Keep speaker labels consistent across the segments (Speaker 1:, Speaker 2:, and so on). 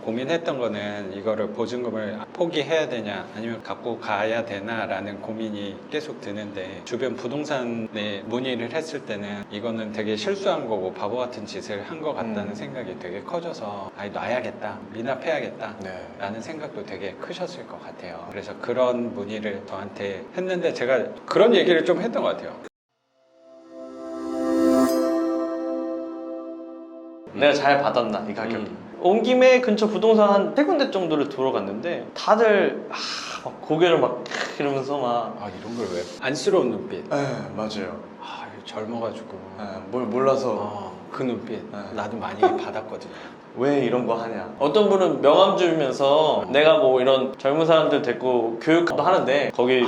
Speaker 1: 고민했던 거는 이거를 보증금을 포기해야 되냐 아니면 갖고 가야 되나 라는 고민이 계속 드는데, 주변 부동산에 문의를 했을 때는 이거는 되게 실수한 거고 바보 같은 짓을 한 것 같다는 생각이 되게 커져서 아니 놔야겠다, 미납해야겠다 라는 생각도 되게 크셨을 것 같아요. 그래서 그런 문의를 저한테 했는데 제가 그런 얘기를 좀 했던 것 같아요.
Speaker 2: 내가 잘 받았나 이 가격. 온 김에 근처 부동산 한 3군데 정도를 돌아갔는데 다들 막 고개를 막 이러면서 막
Speaker 1: 이런 걸 왜? 안쓰러운 눈빛.
Speaker 2: 네, 맞아요.
Speaker 1: 젊어가지고
Speaker 2: 뭘 몰라서
Speaker 1: 그 눈빛 나도 많이 받았거든요.
Speaker 2: 왜 이런 거 하냐. 어떤 분은 명함 주면서 내가 뭐 이런 젊은 사람들 데리고 교육도 하는데 거기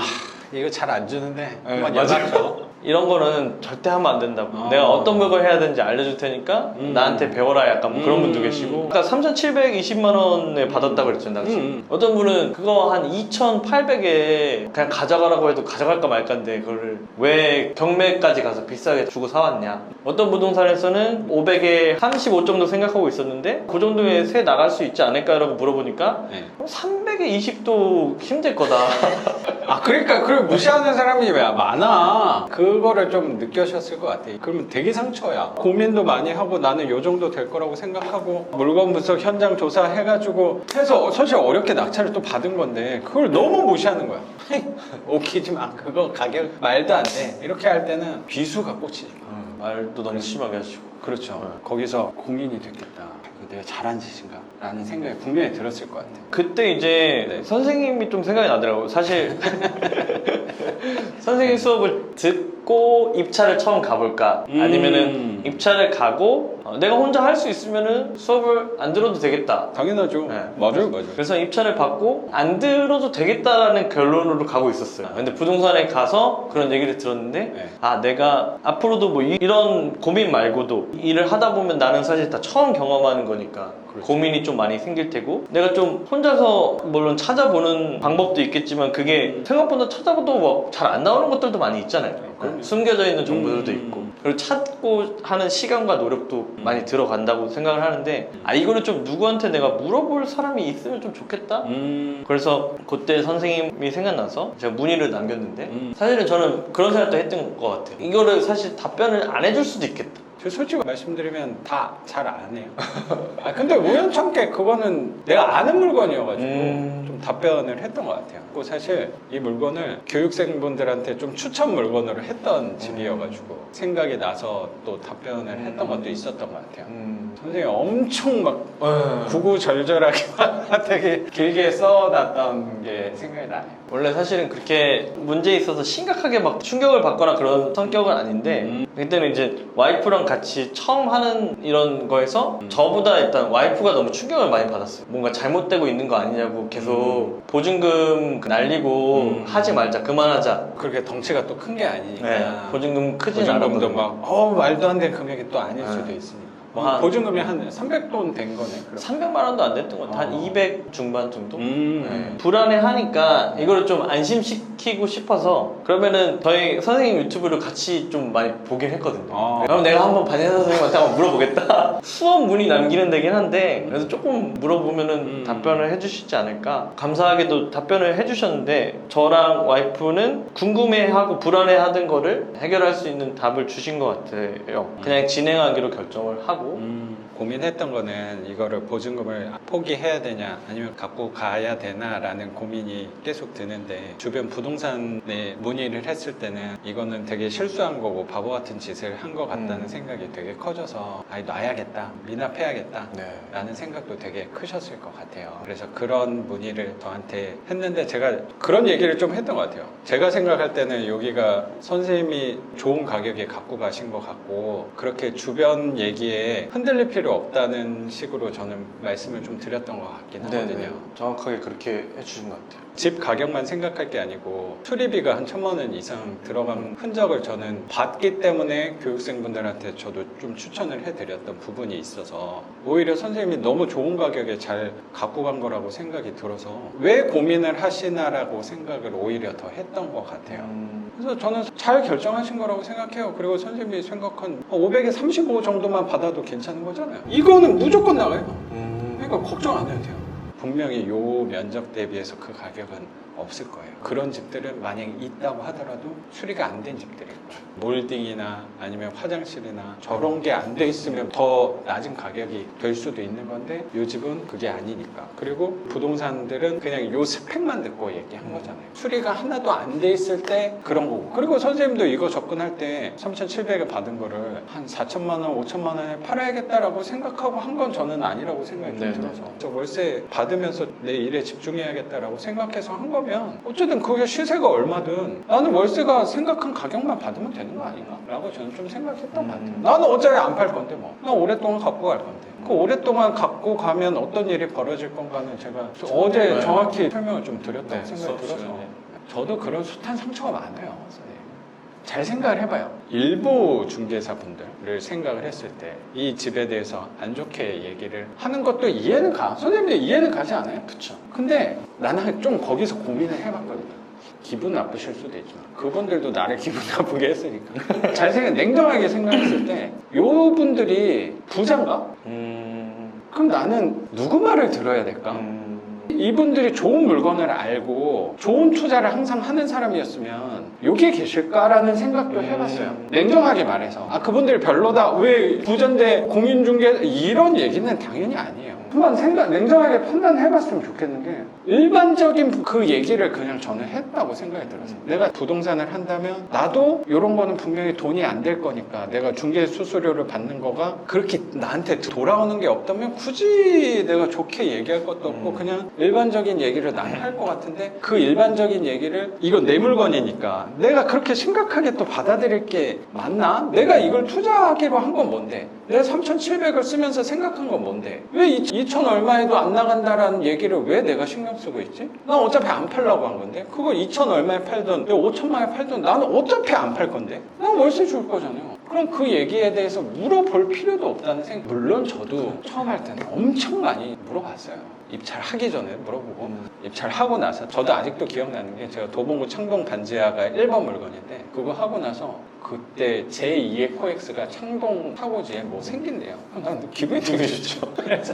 Speaker 1: 이거 잘 안 주는데 한번
Speaker 2: 맞아요.
Speaker 1: 연락 줘.
Speaker 2: 이런 거는 절대 하면 안 된다고. 내가 어떤 걸 해야 되는지 알려줄 테니까 나한테 배워라, 약간 뭐 그런 분도 계시고. 그러니까 3,720만 원에 받았다고 그랬잖아요, 당시. 어떤 분은 그거 한 2,800에 그냥 가져가라고 해도 가져갈까 말까인데 그거를 왜 경매까지 가서 비싸게 주고 사왔냐. 어떤 부동산에서는 500에 35 정도 생각하고 있었는데 그 정도에 세 나갈 수 있지 않을까라고 물어보니까 300에 20도 힘들 거다.
Speaker 1: 그러니까 그걸 무시하는 사람이 왜 많아. 그거를 좀 느끼셨을 것 같아. 그러면 되게 상처야. 고민도 많이 하고 나는 요 정도 될 거라고 생각하고 물건 분석 현장 조사 해가지고 해서 사실 어렵게 낙찰을 또 받은 건데 그걸 너무 무시하는 거야. 웃기지 마. 그거 가격 말도 안 돼. 이렇게 할 때는 비수가 꽂히지.
Speaker 2: 말도 너무 심하게 하시고.
Speaker 1: 그렇죠. 거기서 고민이 됐겠다. 이거 내가 잘한 짓인가? 라는 생각이 분명히 들었을 것 같아요.
Speaker 2: 그때 이제 선생님이 좀 생각이 나더라고요. 사실 선생님 수업을 듣고 입찰을 처음 가볼까? 아니면은 입찰을 가고 내가 혼자 할 수 있으면은 수업을 안 들어도 되겠다.
Speaker 1: 당연하죠. 맞아요.
Speaker 2: 그래서 입찰을 받고 안 들어도 되겠다라는 결론으로 가고 있었어요. 근데 부동산에 가서 그런 얘기를 들었는데 내가 앞으로도 뭐 이런 고민 말고도 일을 하다 보면 나는 사실 다 처음 경험하는 거니까 고민이 좀 많이 생길 테고 내가 좀 혼자서 물론 찾아보는 방법도 있겠지만 그게 생각보다 찾아봐도 뭐 잘 안 나오는 것들도 많이 있잖아요. 숨겨져 있는 정보들도 있고 그리고 찾고 하는 시간과 노력도 많이 들어간다고 생각을 하는데 이거를 좀 누구한테 내가 물어볼 사람이 있으면 좀 좋겠다. 그래서 그때 선생님이 생각나서 제가 문의를 남겼는데 사실은 저는 그런 생각도 했던 것 같아요. 이거를 사실 답변을 안 해줄 수도 있겠다.
Speaker 1: 솔직히 말씀드리면 다 잘 안 해요. 근데 우연찮게 그거는 내가 아는 물건이어가지고 좀 답변을 했던 것 같아요. 그리고 사실 이 물건을 교육생분들한테 좀 추천 물건으로 했던 집이어가지고 생각이 나서 또 답변을 했던 것도 있었던 것 같아요. 선생님이 엄청 막 구구절절하게 되게 길게 써놨던 게 생각이 나네요.
Speaker 2: 원래 사실은 그렇게 문제에 있어서 심각하게 막 충격을 받거나 그런 성격은 아닌데 그때는 이제 와이프랑 같이 처음 하는 이런 거에서 저보다 일단 와이프가 너무 충격을 많이 받았어요. 뭔가 잘못되고 있는 거 아니냐고 계속 보증금 날리고 하지 말자, 그만하자.
Speaker 1: 그렇게 덩치가 또 큰 게 아니니까
Speaker 2: 보증금 크진
Speaker 1: 보증금도
Speaker 2: 않았거든요.
Speaker 1: 막 말도 안 되는 금액이 또 아닐 수도 있으니까 보증금이 한 300돈 된 거네. 그럼.
Speaker 2: 300만 원도 안 됐던 것 같아요. 한 200 중반 정도? 불안해하니까 이거를 좀 안심시키고 싶어서 그러면은 저희 선생님 유튜브를 같이 좀 많이 보긴 했거든요. 그럼 내가 한번 반야사 선생님한테 한번 물어보겠다. 수업 문의 남기는 데긴 한데 그래서 조금 물어보면은 답변을 해주시지 않을까. 감사하게도 답변을 해주셨는데 저랑 와이프는 궁금해하고 불안해하던 거를 해결할 수 있는 답을 주신 것 같아요. 그냥 진행하기로 결정을 하고
Speaker 1: 고민했던 거는 이거를 보증금을 포기해야 되냐 아니면 갖고 가야 되나 라는 고민이 계속 드는데 주변 부동산에 문의를 했을 때는 이거는 되게 실수한 거고 바보 같은 짓을 한 것 같다는 생각이 되게 커져서 아니 놔야겠다, 미납해야겠다 라는 생각도 되게 크셨을 것 같아요. 그래서 그런 문의를 저한테 했는데 제가 그런 얘기를 좀 했던 것 같아요. 제가 생각할 때는 여기가 선생님이 좋은 가격에 갖고 가신 것 같고 그렇게 주변 얘기에 흔들릴 필요 없다는 식으로 저는 말씀을 좀 드렸던 것 같긴 하거든요.
Speaker 2: 정확하게 그렇게 해주신 것 같아요.
Speaker 1: 집 가격만 생각할 게 아니고 수리비가 한 1,000만 원 이상 들어간 흔적을 저는 봤기 때문에 교육생분들한테 저도 좀 추천을 해드렸던 부분이 있어서 오히려 선생님이 너무 좋은 가격에 잘 갖고 간 거라고 생각이 들어서 왜 고민을 하시나라고 생각을 오히려 더 했던 것 같아요. 그래서 저는 잘 결정하신 거라고 생각해요. 그리고 선생님이 생각한 500에 35 정도만 받아도 괜찮은 거잖아요. 이거는 무조건 나가요. 그러니까 그러니까 걱정 안 해도 돼요. 분명히 요 면적 대비해서 그 가격은 없을 거예요. 그런 집들은 만약 있다고 하더라도 수리가 안 된 집들일 거예요. 몰딩이나 아니면 화장실이나 저런 게 안 돼 있으면 더 낮은 가격이 될 수도 있는 건데 요 집은 그게 아니니까. 그리고 부동산들은 그냥 요 스펙만 듣고 얘기한 거잖아요. 수리가 하나도 안 돼 있을 때 그런 거고. 그리고 선생님도 이거 접근할 때 3,700에 받은 거를 한 4천만 원, 5천만 원에 팔아야겠다라고 생각하고 한 건 저는 아니라고 생각이 좀
Speaker 2: 네네.
Speaker 1: 들어서 저 월세 받으면서 내 일에 집중해야겠다라고 생각해서 한 거면 어쨌든 그게 시세가 얼마든 나는 월세가 생각한 가격만 받으면 되는 거 아닌가? 라고 저는 좀 생각했던 것 같아요. 나는 어차피 안 팔 건데 뭐. 나 오랫동안 갖고 갈 건데. 그 오랫동안 갖고 가면 어떤 일이 벌어질 건가는 제가 어제 정확히 설명을 좀 드렸다고 생각이 들어서 저도 그런 숱한 상처가 많아요. 선생님. 잘 생각을 해봐요. 일부 중개사분들을 생각을 했을 때 이 집에 대해서 안 좋게 얘기를 하는 것도 이해는 가. 선생님들 이해는 가지 않아요?
Speaker 2: 그쵸.
Speaker 1: 근데 나는 좀 거기서 고민을 해봤거든요. 기분 나쁘실 수도 있지만 그분들도 나를 기분 나쁘게 했으니까 잘 냉정하게 생각했을 때 요 분들이 부자인가? 그럼 나는 누구 말을 들어야 될까? 이분들이 좋은 물건을 알고 좋은 투자를 항상 하는 사람이었으면 여기에 계실까라는 생각도 해봤어요. 냉정하게 말해서 그분들이 별로다, 왜 부자인데 공인중개, 이런 얘기는 당연히 아니에요. 한번 냉정하게 판단해봤으면 좋겠는 게 일반적인 그 얘기를 그냥 저는 했다고 생각이 들어서 내가 부동산을 한다면 나도 이런 거는 분명히 돈이 안 될 거니까 내가 중개 수수료를 받는 거가 그렇게 나한테 돌아오는 게 없다면 굳이 내가 좋게 얘기할 것도 없고 그냥 일반적인 얘기를 난 할 것 같은데 그 일반적인 얘기를 이건 내 물건이니까 내가 그렇게 심각하게 또 받아들일 게 맞나? 내가 이걸 투자하기로 한 건 뭔데? 내가 3,700을 쓰면서 생각한 건 뭔데? 왜 2천 얼마에도 안 나간다라는 얘기를 왜 내가 신경 쓰고 있지? 난 어차피 안 팔려고 한 건데 그걸 2천 얼마에 팔든 5천만에 팔든 나는 어차피 안 팔 건데 난 월세 줄 거잖아요. 그럼 그 얘기에 대해서 물어볼 필요도 없다는 생각. 물론 저도 처음 할 때는 엄청 많이 물어봤어요. 입찰하기 전에 물어보고 입찰하고 나서 저도 아직도 기억나는 게 제가 도봉구 창동 반지하가 1번 물건인데 그거 하고 나서 그때 제2의 코엑스가 창동 사고지에 뭐 생긴대요. 난 기분이 되게 좋죠.